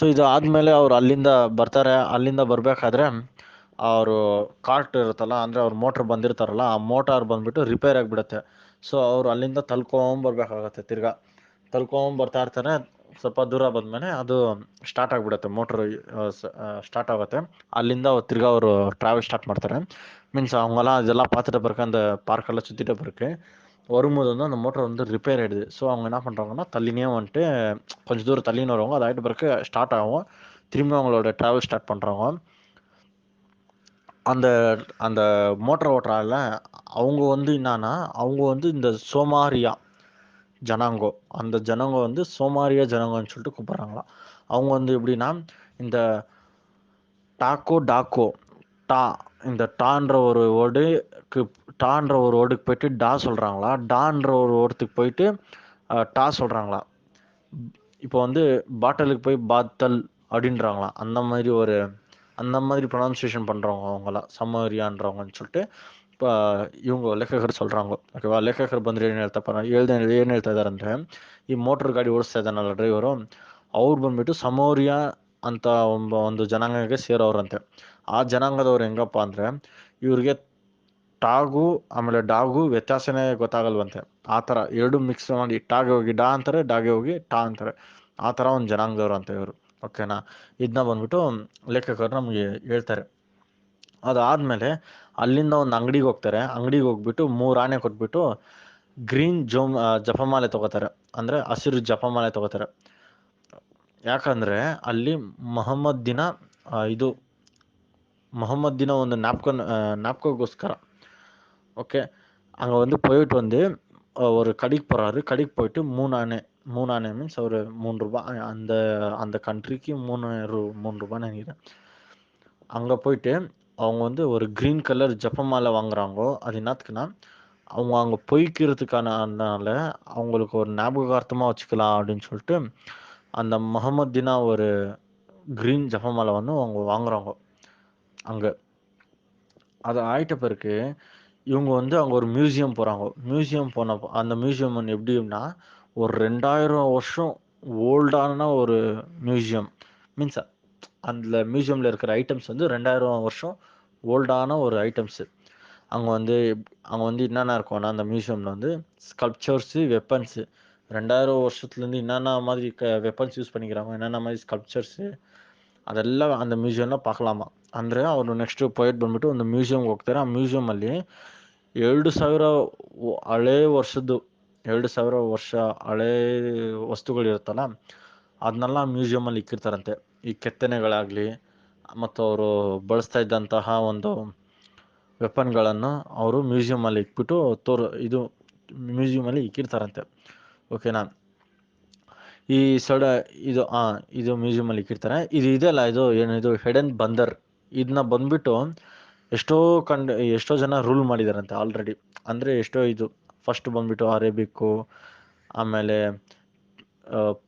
So ಇದು ಆದಮೇಲೆ ಅವ್ರು ಅಲ್ಲಿಂದ ಬರ್ತಾರೆ. ಅಲ್ಲಿಂದ ಬರಬೇಕಾದ್ರೆ ಅವರು ಕಾರ್ಟ್ ಇರುತ್ತಲ್ಲ, ಅಂದರೆ ಅವ್ರ ಮೋಟ್ರ್ ಬಂದಿರ್ತಾರಲ್ಲ, ಆ ಮೋಟಾರ್ ಬಂದ್ಬಿಟ್ಟು ರಿಪೇರ್ ಆಗಿಬಿಡುತ್ತೆ. ಸೊ ಅವ್ರು ಅಲ್ಲಿಂದ ತಳ್ಕೊಂಬರ್ಬೇಕಾಗತ್ತೆ. ತಳ್ಕೊಂಬರ್ತಾ ಇರ್ತಾರೆ. ಸ್ವಲ್ಪ ದೂರ ಬಂದಮೇಲೆ ಅದು ಸ್ಟಾರ್ಟ್ ಆಗಿಬಿಡುತ್ತೆ, ಮೋಟ್ರ್ ಸ್ಟಾರ್ಟ್ ಆಗುತ್ತೆ. ಅಲ್ಲಿಂದ ತಿರ್ಗಾ ಅವರು ಟ್ರಾವೆಲ್ ಸ್ಟಾರ್ಟ್ ಮಾಡ್ತಾರೆ. ಮೀನ್ಸ್ அவங்கலாம் இதெல்லாம் பார்த்துட்டு பிறகு அந்த பார்க்கெல்லாம் சுற்றிட்ட பிறகு வரும்போது வந்து அந்த மோட்டர் வந்து ரிப்பேர் ஆகிடுது. ஸோ அவங்க என்ன பண்ணுறாங்கன்னா, தள்ளினே வந்துட்டு கொஞ்சம் தூரம் தள்ளின்னு வருவாங்க. அது ஆகிட்ட பிறகு ஸ்டார்ட் ஆகும். திரும்பி அவங்களோட ட்ராவல் ஸ்டார்ட் பண்ணுறாங்க. அந்த அந்த மோட்டர் ஓட்டுறால அவங்க வந்து என்னன்னா, அவங்க வந்து இந்த சோமாரியா ஜனாங்கோ, அந்த ஜனங்க வந்து சோமாரியா ஜனங்கன்னு சொல்லிட்டு கூப்பிட்றாங்களாம். அவங்க வந்து எப்படின்னா, இந்த டாக்கோ டா இந்த டான்ற ஒரு வேர்டுக்கு டான்ற ஒரு வேர்டுக்கு போயிட்டு டா சொல்கிறாங்களா, டான்ற ஒரு வேர்டுக்கு போயிட்டு டா சொல்கிறாங்களா. இப்போ வந்து பாட்டலுக்கு போய் பாத்தல் அப்படின்றாங்களாம். அந்த மாதிரி ப்ரொனவுன்சியேஷன் பண்ணுறவங்க அவங்களாம் ಸಮಾರಿಯಾன்றவங்கன்னு சொல்லிட்டு இப்போ ಇವಂಗ ಲೇಖಕರು சொல்கிறாங்க. ಓಕೆವಾ, ಲೇಖಕರು ಬಂದರೆ ಏನು ಹೇಳ್ತಾ ಇದ್ದಾರೆ ಅಂದರೆ, ಈ ಮೋಟ್ರ್ ಗಾಡಿ ಓಡಿಸ್ತಾ ಇದ್ದಾನಲ್ಲ ಡ್ರೈವರು, ಅವ್ರು ಬಂದ್ಬಿಟ್ಟು ಸಮೋರಿಯಾ ಅಂತ ಒಂದು ಜನಾಂಗಕ್ಕೆ ಸೇರೋರಂತೆ. ಆ ಜನಾಂಗದವ್ರು ಹೆಂಗಪ್ಪ ಅಂದರೆ, ಇವ್ರಿಗೆ ಟಾಗು ಆಮೇಲೆ ಡಾಗು ವ್ಯತ್ಯಾಸನೇ ಗೊತ್ತಾಗಲ್ವಂತೆ. ಆ ಥರ ಎರಡು ಮಿಕ್ಸ್ ಮಾಡಿ ಟಾಗೆ ಹೋಗಿ ಡಾ ಅಂತಾರೆ, ಡಾಗೆ ಹೋಗಿ ಟಾ ಅಂತಾರೆ. ಆ ಥರ ಒಂದು ಜನಾಂಗದವ್ರು ಅಂತ ಇವರು. ಓಕೆನಾ, ಇದನ್ನ ಬಂದ್ಬಿಟ್ಟು ಲೇಖಕರು ನಮಗೆ ಹೇಳ್ತಾರೆ. ಅದಾದಮೇಲೆ ಅಲ್ಲಿಂದ ಒಂದು ಅಂಗಡಿಗೆ ಹೋಗ್ತಾರೆ. ಅಂಗಡಿಗೆ ಹೋಗ್ಬಿಟ್ಟು 3 ಆನೆ ಕೊಟ್ಬಿಟ್ಟು ಗ್ರೀನ್ ಜಪಮಾಲೆ ತೊಗೋತಾರೆ, ಅಂದರೆ ಹಸಿರು ಜಪಮಾಲೆ ತೊಗೋತಾರೆ. ಯಾಕಂದರೆ ಅಲ್ಲಿ முகம்மதின ಒಂದು ஞாபகோஸ்கர. ஓகே, அங்கே வந்து போயிட்டு வந்து ஒரு கடைக்கு போகிறாரு. கடைக்கு போயிட்டு 3 ஆனை மீன்ஸ் ஒரு ₹3, அந்த கண்ட்ரிக்கு 3 ரூபான்னு நினைக்கிறேன். அங்கே போயிட்டு அவங்க வந்து ஒரு க்ரீன் கலர் ஜப்பமாலை வாங்குறாங்கோ. அது என்னத்துக்குன்னா, அவங்க அங்கே போய்க்கிறதுக்கானனால அவங்களுக்கு ஒரு ஞாபகார்த்தமாக வச்சுக்கலாம் அப்படின்னு சொல்லிட்டு அந்த முகமதினா ஒரு க்ரீன் ஜப்பமாலை வந்து அவங்க வாங்குறாங்க அங்கே. அது ஆயிட்ட பிறகு இவங்க வந்து அங்கே ஒரு மியூசியம் போகிறாங்க. மியூசியம் போனப்போ அந்த மியூசியம் வந்து எப்படின்னா, ஒரு 2000 வருஷம் ஓல்டான ஒரு மியூசியம். மீன்ஸ் அந்த மியூசியமில் இருக்கிற ஐட்டம்ஸ் வந்து 2000 வருஷம் ஓல்டான ஒரு ஐட்டம்ஸு. அங்கே வந்து என்னென்ன இருக்கும்னா, அந்த மியூசியமில் வந்து ஸ்கல்ப்சர்ஸு, வெப்பன்ஸு 2000 வருஷத்துலேருந்து என்னென்ன மாதிரி வெப்பன்ஸ் யூஸ் பண்ணிக்கிறாங்க, என்னென்ன மாதிரி ಸ್ಕಲ್ಪ್ಚರ್ಸು, ಅದೆಲ್ಲ அந்த ಮ್ಯೂಸಿಯಂನ பார்க்கலாமா. ಅಂದರೆ ಅವರು ನೆಕ್ಸ್ಟ್ ಪೊಯೆಟ್ ಬಂದ್ಬಿಟ್ಟು ಒಂದು ಮ್ಯೂಸಿಯಂಗೆ ಹೋಗ್ತಾರೆ. ಆ ಮ್ಯೂಸಿಯಮಲ್ಲಿ 2000 ಹಳೇ ವರ್ಷದ್ದು 2000 ವರ್ಷ ಹಳೇ ವಸ್ತುಗಳಿರುತ್ತಲ್ಲ, ಅದನ್ನೆಲ್ಲ ಮ್ಯೂಸಿಯಮಲ್ಲಿ ಇಕ್ಕಿರ್ತಾರಂತೆ. ಈ ಕೆತ್ತನೆಗಳಾಗಲಿ ಮತ್ತು ಅವರು ಬಳಸ್ತಾ ಇದ್ದಂತಹ ಒಂದು ವೆಪನ್ಗಳನ್ನು ಅವರು ಮ್ಯೂಸಿಯಮಲ್ಲಿ ಇಕ್ಬಿಟ್ಟು ಮ್ಯೂಸಿಯಮಲ್ಲಿ ಇಕ್ಕಿರ್ತಾರಂತೆ. ಓಕೆನಾ, ಈ ಇದು ಮ್ಯೂಸಿಯಮಲ್ಲಿ ಇಕ್ಕಿರ್ತಾರೆ. ಇದು ಇದೆಯಲ್ಲ, ಇದು ಹೆಡನ್ ಬಂದರ್, ಇದನ್ನ ಬಂದ್ಬಿಟ್ಟು ಎಷ್ಟೋ ಜನ ರೂಲ್ ಮಾಡಿದಾರಂತೆ ಆಲ್ರೆಡಿ. ಅಂದರೆ ಫಸ್ಟ್ ಬಂದ್ಬಿಟ್ಟು ಅರೇಬಿಕ್ಕು, ಆಮೇಲೆ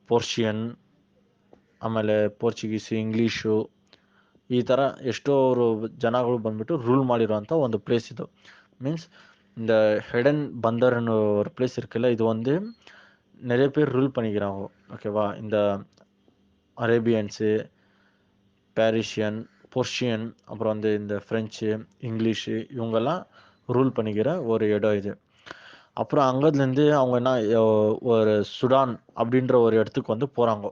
ಪೋರ್ಷಿಯನ್, ಆಮೇಲೆ ಪೋರ್ಚುಗೀಸು, ಇಂಗ್ಲೀಷು, ಈ ಥರ ಎಷ್ಟೋ ಜನಗಳು ಬಂದ್ಬಿಟ್ಟು ರೂಲ್ ಮಾಡಿರೋಂಥ ಒಂದು ಪ್ಲೇಸ್ ಇದು. மீன்ஸ் இந்த ஹெடன் பந்தர்னு ஒரு பிளேஸ் இருக்குல்ல, இது வந்து நிறைய பேர் ரூல் பண்ணிக்கிறாங்க. ஓகேவா, இந்த அரேபியன்ஸு, பாரிஷியன், பொர்ஷியன், அப்புறம் வந்து இந்த ஃப்ரெஞ்சு, இங்கிலீஷு, இவங்கெல்லாம் ரூல் பண்ணிக்கிற ஒரு இடம் இது. அப்புறம் அங்கேருந்து அவங்க ஒரு ಸುಡಾನ್ அப்படின்ற ஒரு இடத்துக்கு வந்து போகிறாங்க.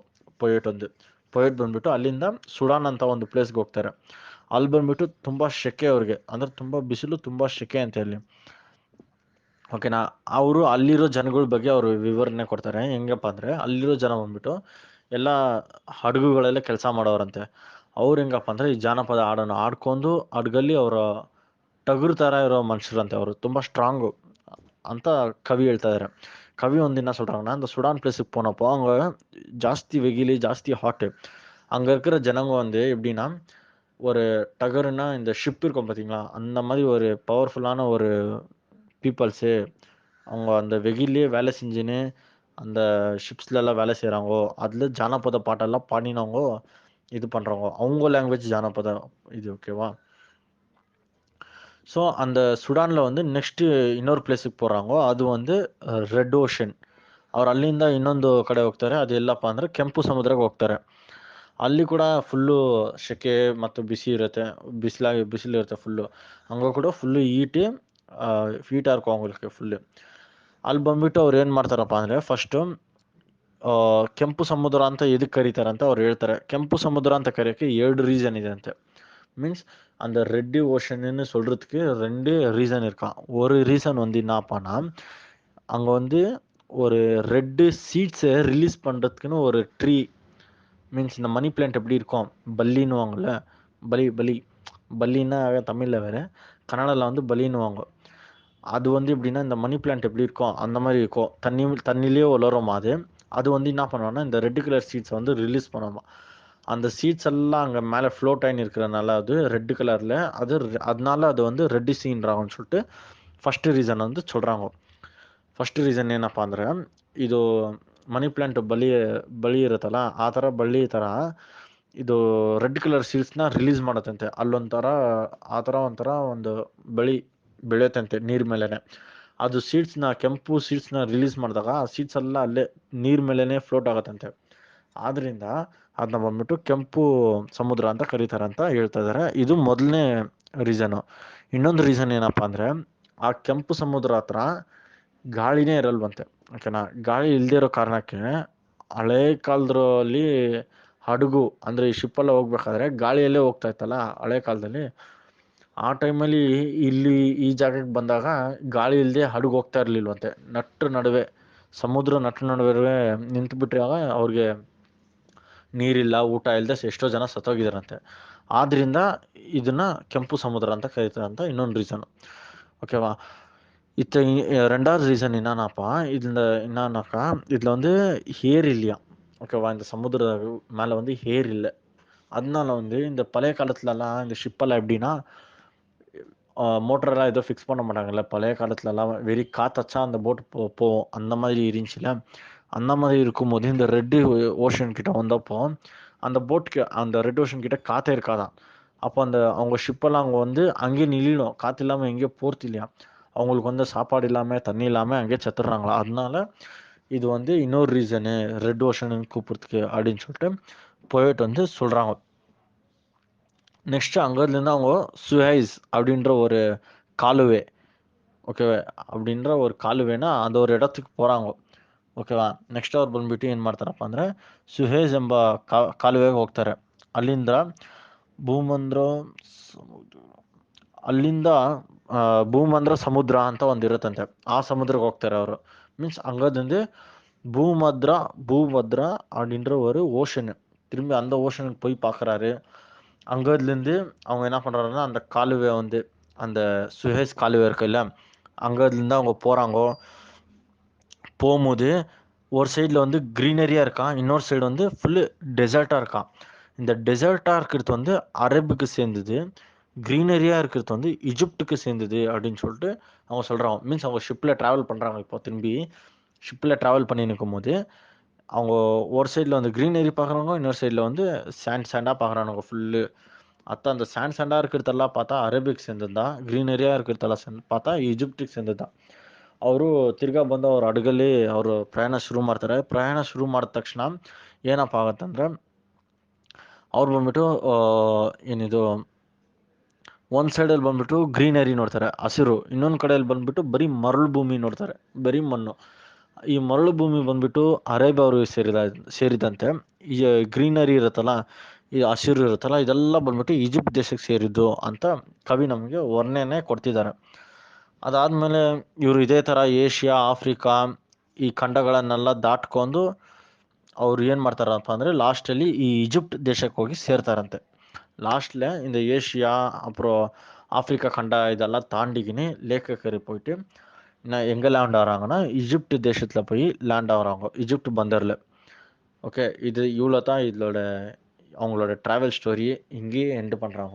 ಪೊಯೆಟ್ ಬಂದ್ಬಿಟ್ಟು ಅಲ್ಲಿಂದ ಸುಡಾನ್ ಅಂತ ಒಂದು ಪ್ಲೇಸ್ಗೆ ಹೋಗ್ತಾರೆ. ಅಲ್ಲಿ ಬಂದ್ಬಿಟ್ಟು ತುಂಬ ಶೆಕೆ ಅವ್ರಿಗೆ, ಅಂದರೆ ತುಂಬ ಬಿಸಿಲು, ತುಂಬ ಶೆಕೆ ಅಂತ ಹೇಳಿ. ಓಕೆನಾ, ಅವರು ಅಲ್ಲಿರೋ ಜನಗಳ ಬಗ್ಗೆ ಅವರು ವಿವರಣೆ ಕೊಡ್ತಾರೆ. ಹೆಂಗಪ್ಪ ಅಂದರೆ, ಅಲ್ಲಿರೋ ಜನ ಬಂದ್ಬಿಟ್ಟು ಎಲ್ಲ ಹಡಗುಗಳೆಲ್ಲ ಕೆಲಸ ಮಾಡೋರಂತೆ. ಅವ್ರು ಹೆಂಗಪ್ಪ ಅಂದರೆ, ಈ ಜಾನಪದ ಹಾಡನ್ನು ಆಡ್ಕೊಂಡು ಹಡ್ಗಲ್ಲಿ ಅವರ ಟಗರು ಥರ ಇರೋ ಮನುಷ್ಯರಂತೆ. ಅವರು ತುಂಬ ಸ್ಟ್ರಾಂಗು ಅಂತ ಕವಿ ಹೇಳ್ತಾ ಇದ್ದಾರೆ. கவி வந்து என்ன சொல்கிறாங்கன்னா, அந்த சுடான் பிளேஸுக்கு போனப்போ அங்கே ஜாஸ்தி வெயில், ஜாஸ்தி ஹாட்டு. அங்கே இருக்கிற ஜனங்க வந்து எப்படின்னா, ஒரு டகருன்னா இந்த ஷிப் இருக்கும் பார்த்தீங்களா, அந்த மாதிரி ஒரு பவர்ஃபுல்லான ஒரு பீப்புள்ஸு. அவங்க அந்த வெயிலே வேலை செஞ்சுன்னு அந்த ஷிப்ஸ்லலாம் வேலை செய்கிறாங்கோ. அதில் ஜானபத பாட்டெல்லாம் பாடினவங்க இது பண்ணுறவங்க. அவங்க ಲ್ಯಾಂಗ್ವೇಜ್ ಜಾನಪದ இது. ஓகேவா, ஸோ அந்த ಸುಡಾನ್ல வந்து ನೆಕ್ಸ್ಟ್ ಇನ್ನೊಂದು ಪ್ಲೇಸಿಗೆ போகிறாங்க. ಅದು வந்து ರೆಡ್ ಓಷನ್. ಅವ್ರು ಅಲ್ಲಿಂದ ಇನ್ನೊಂದು ಕಡೆ ಹೋಗ್ತಾರೆ. ಅದು ಎಲ್ಲಪ್ಪ ಅಂದರೆ ಕೆಂಪು ಸಮುದ್ರಕ್ಕೆ ಹೋಗ್ತಾರೆ. ಅಲ್ಲಿ ಕೂಡ ಫುಲ್ಲು ಸೆಕೆ ಮತ್ತು ಬಿಸಿ ಇರುತ್ತೆ, ಬಿಸಿಲಿರುತ್ತೆ ಫುಲ್ಲು. ಹಂಗ ಕೂಡ ಫುಲ್ಲು ಹೀಟ್ ಹರ್ಕೊಂಗಿರುತ್ತೆ ಫುಲ್ಲು. ಅಲ್ಲಿ ಬಂದ್ಬಿಟ್ಟು ಅವ್ರು ಏನು ಮಾಡ್ತಾರಪ್ಪ ಅಂದರೆ ಫಸ್ಟು ಕೆಂಪು ಸಮುದ್ರ ಅಂತ ಎದಕ್ಕೆ ಕರೀತಾರೆ ಅಂತ ಅವ್ರು ಹೇಳ್ತಾರೆ. ಕೆಂಪು ಸಮುದ್ರ ಅಂತ ಕರೆಯೋಕ್ಕೆ 2 ரீசன் ಇದೆ ಅಂತೆ. மீன்ஸ் அந்த ரெட் ஓஷன்னு சொல்கிறதுக்கு 2 ரீசன் இருக்கான். ஒரு ரீசன் வந்து என்னாப்பான்னா, அங்கே வந்து ஒரு ரெட்டு சீட்ஸை ரிலீஸ் பண்ணுறதுக்குன்னு ஒரு ட்ரீ, மீன்ஸ் இந்த மணி பிளான்ட் எப்படி இருக்கும், பல்லின்னுவாங்கள்ல, பலி பல்லின்னா தமிழில் வேறு, கன்னடாவில் வந்து பலின்னுவாங்க. அது வந்து எப்படின்னா இந்த மணி பிளான்ட் எப்படி இருக்கும் அந்த மாதிரி இருக்கும், தண்ணிலேயே வளருமா அது. அது வந்து என்ன பண்ணுவாங்கன்னா இந்த ரெட் கலர் சீட்ஸை வந்து ரிலீஸ் பண்ணுவாமா. அந்த சீட்ஸ் எல்லாம் அங்கே மேலே ஃப்ளோட் ஆகி இருக்கிறனால அது ரெட் கலரில், அதனால அது வந்து ரெட் சீன்றாங்கன்னு சொல்லிட்டு ஃபஸ்ட்டு ரீசன் வந்து சொல்கிறாங்க. ಫಸ್ಟ್ ರೀಸನ್ ಏನಪ್ಪ ಅಂದರೆ, ಇದು ಮನಿ ಪ್ಲ್ಯಾಂಟ್ ಬಳ್ಳಿ ಇರುತ್ತಲ್ಲ, ಆ ಥರ ಬಳ್ಳಿ ಥರ ಇದು ರೆಡ್ ಕಲರ್ ಸೀಡ್ಸ್ನ ರಿಲೀಸ್ ಮಾಡತ್ತಂತೆ. ಆ ಥರ ಒಂಥರ ಒಂದು ಬೆಳೆಯುತ್ತಂತೆ ನೀರ್ ಮೇಲೆನೆ. ಅದು ಕೆಂಪು ಸೀಡ್ಸ್ನ ರಿಲೀಸ್ ಮಾಡಿದಾಗ ಆ ಸೀಡ್ಸ್ ಎಲ್ಲ ಅಲ್ಲೇ ನೀರ್ ಮೇಲೆನೆ ಫ್ಲೋಟ್ ಆಗತ್ತಂತೆ. ಆದ್ರಿಂದ ಅದನ್ನ ಬಂದ್ಬಿಟ್ಟು ಕೆಂಪು ಸಮುದ್ರ ಅಂತ ಕರೀತಾರೆ ಅಂತ ಹೇಳ್ತಾ ಇದ್ದಾರೆ. ಇದು ಮೊದಲನೇ ರೀಸನು. ಇನ್ನೊಂದು ರೀಸನ್ ಏನಪ್ಪ ಅಂದರೆ, ಆ ಕೆಂಪು ಸಮುದ್ರ ಹತ್ರ ಗಾಳಿನೇ ಇರಲ್ವಂತೆ, ಓಕೆನಾ. ಗಾಳಿ ಇಲ್ಲದೆ ಇರೋ ಕಾರಣಕ್ಕೆ ಹಳೆ ಕಾಲದಲ್ಲಿ ಹಡಗು ಅಂದರೆ ಈ ಶಿಪ್ಪೆಲ್ಲ ಹೋಗ್ಬೇಕಾದ್ರೆ ಗಾಳಿಯಲ್ಲೇ ಹೋಗ್ತಾ ಇತ್ತಲ್ಲ ಹಳೆ ಕಾಲದಲ್ಲಿ. ಆ ಟೈಮಲ್ಲಿ ಇಲ್ಲಿ ಈ ಜಾಗಕ್ಕೆ ಬಂದಾಗ ಗಾಳಿ ಇಲ್ಲದೆ ಹಡಗು ಹೋಗ್ತಾ ಇರಲಿಲ್ವಂತೆ. ಸಮುದ್ರ ನಡುವೆ ನಿಂತುಬಿಟ್ಟಾಗ ಅವ್ರಿಗೆ ನೀರಿಲ್ಲ, ಊಟ ಇಲ್ಲದೆ ಎಷ್ಟೋ ಜನ ಸತ್ತೋಗಿದಾರಂತೆ. ಆದ್ದರಿಂದ ಇದನ್ನ ಕೆಂಪು ಸಮುದ್ರ ಅಂತ ಕರೀತಾರೆ ಅಂತ ಇನ್ನೊಂದು ರೀಸನು, ஓகேவா. ரெண்டாவது ரீசன் என்னன்னாப்பா, என்னன்னாக்கா இதில் வந்து ஹேர் இல்லையா, ஓகேவா. இந்த சமுத்திர மேலே வந்து ஹேர் இல்லை. அதனால வந்து இந்த பழைய காலத்துலலாம் இந்த ஷிப்பெல்லாம் எப்படின்னா மோட்டரெல்லாம் ஏதோ ஃபிக்ஸ் பண்ண மாட்டாங்கல்ல பழைய காலத்துலலாம். வெறி காற்றச்சா அந்த போட்டு போவோம், அந்த மாதிரி இருந்துச்சுல. அந்த மாதிரி இருக்கும்போது இந்த ரெட் ஓஷன் கிட்ட வந்தப்போ அந்த ரெட் ஓஷன் கிட்ட காற்றே இருக்காதான். அப்போ அவங்க ஷிப்பெல்லாம் அவங்க வந்து அங்கேயே நில்லிடும், காற்று இல்லாமல் எங்கேயோ போகிறது இல்லையா. அவங்களுக்கு வந்து சாப்பாடு இல்லாமல் தண்ணி இல்லாமல் அங்கேயே செத்துடுறாங்களா. அதனால இது வந்து இன்னொரு ரீசனு ரெட் ஓஷனுன்னு கூப்பிட்றதுக்கு அப்படின்னு சொல்லிட்டு போயிட்டு வந்து சொல்கிறாங்க. நெக்ஸ்ட்டு அங்கேருந்து அவங்க சுஹைஸ் அப்படின்ற ஒரு காலுவே, ಓಕೆವಾ, அப்படின்ற ஒரு ಕಾಲುವೆನ அந்த ஒரு இடத்துக்கு போகிறாங்க, ಓಕೆವಾ. ನೆಕ್ಸ್ಟ್ ಅವ್ರು ಬಂದುಬಿಟ್ಟು ಏನು ಮಾಡ್ತಾರಪ್ಪ ಅಂದರೆ ಸುಹೇಜ್ ಎಂಬ ಕಾಲುವೆಗೆ ಹೋಗ್ತಾರೆ. ಅಲ್ಲಿಂದ ಭೂಮಂದ್ರ ಸಮುದ್ರ ಅಂತ ಒಂದು ಇರುತ್ತಂತೆ, ಆ ಸಮುದ್ರಕ್ಕೆ ಹೋಗ್ತಾರೆ ಅವರು. மீன்ஸ் அங்கேருந்து பூமத்ரா அப்படின்ற ஒரு ஓஷனு, திரும்பி அந்த ஓஷனுக்கு போய் பார்க்குறாரு. அங்கேருந்து அவங்க என்ன பண்ணுறாருன்னா அந்த காலுவை வந்து அந்த சுஹேஸ் காலுவை இருக்குல்ல, அங்கேருந்து அவங்க போகும்போது ஒரு சைடில் வந்து க்ரீனரியாக இருக்கான், இன்னொரு சைடு வந்து ஃபுல்லு டெசர்ட்டாக இருக்கான். இந்த டெசர்ட்டாக இருக்கிறது வந்து அரபுக்கு சேர்ந்தது, க்ரீனரியாக இருக்கிறது வந்து இஜிப்டுக்கு சேர்ந்தது அப்படின்னு சொல்லிட்டு அவங்க சொல்கிறாங்க. மீன்ஸ் அவங்க ஷிப்பில் ட்ராவல் பண்ணுறாங்க. இப்போ திரும்பி ஷிப்பில் ட்ராவல் பண்ணி நிற்கும்போது அவங்க ஒரு சைடில் வந்து க்ரீனரி பார்க்குறாங்க, இன்னொரு சைடில் வந்து சாண்டாக பார்க்குறானுங்க ஃபுல்லு. அந்த சாண்டாக இருக்கிறதெல்லாம் பார்த்தா அரபிಕ್ சேர்ந்தது தான், க்ರೀನರಿயாக இருக்கிறதெல்லாம் பார்த்தா ಈಜಿಪ್ಟಿಗೆ ಸೇರಿದ್ದು தான். ಅವರು ತಿರ್ಗಾ ಬಂದು ಅವ್ರ ಹಡಗಲ್ಲಿ ಅವರು ಪ್ರಯಾಣ ಶುರು ಮಾಡ್ತಾರೆ. ಪ್ರಯಾಣ ಶುರು ಮಾಡಿದ ತಕ್ಷಣ ಏನಪ್ಪ ಆಗುತ್ತಂದ್ರೆ, ಅವ್ರು ಬಂದ್ಬಿಟ್ಟು ಏನಿದು ಒಂದು ಸೈಡಲ್ಲಿ ಬಂದ್ಬಿಟ್ಟು ಗ್ರೀನರಿ ನೋಡ್ತಾರೆ, ಹಸಿರು. ಇನ್ನೊಂದು ಕಡೆಯಲ್ಲಿ ಬಂದ್ಬಿಟ್ಟು ಬರೀ ಮರಳು ಭೂಮಿ ನೋಡ್ತಾರೆ, ಬರೀ ಮಣ್ಣು. ಈ ಮರಳು ಭೂಮಿ ಬಂದ್ಬಿಟ್ಟು ಅರೇಬಿಯಾ ಅವ್ರಿಗೆ ಸೇರಿದಂತೆ. ಈ ಗ್ರೀನರಿ ಇರುತ್ತಲ್ಲ, ಈ ಹಸಿರು ಇರುತ್ತಲ್ಲ, ಇದೆಲ್ಲ ಬಂದ್ಬಿಟ್ಟು ಈಜಿಪ್ಟ್ ದೇಶಕ್ಕೆ ಸೇರಿದ್ದು ಅಂತ ಕವಿ ನಮಗೆ ವರ್ಣನೆ ಕೊಡ್ತಿದ್ದಾರೆ. ಅದಾದಮೇಲೆ ಇವರು ಇದೇ ಥರ ಏಷ್ಯಾ, ಆಫ್ರಿಕಾ ಈ ಖಂಡಗಳನ್ನೆಲ್ಲ ದಾಟ್ಕೊಂಡು ಅವ್ರು ಏನು ಮಾಡ್ತಾರಪ್ಪ ಅಂದರೆ ಲಾಸ್ಟಲ್ಲಿ ಈ ಈಜಿಪ್ಟ್ ದೇಶಕ್ಕೆ ಹೋಗಿ ಸೇರ್ತಾರಂತೆ. லாஸ்ட்டில் இந்த ஏஷியா அப்புறம் ஆஃப்ரிக்கா கண்டா இதெல்லாம் தாண்டிக்கின்னு லேக்கக்கரை போயிட்டு எங்கே லேண்ட் ஆகிறாங்கன்னா ஈஜிப்ட் தேசத்தில் போய் லேண்ட் ஆகிறாங்க, ஈஜிப்ட் பந்தரில். ஓகே, இது இவ்வளோ தான் அவங்களோட ட்ராவல் ஸ்டோரி. இங்கேயே எண்டு பண்ணுறாங்க.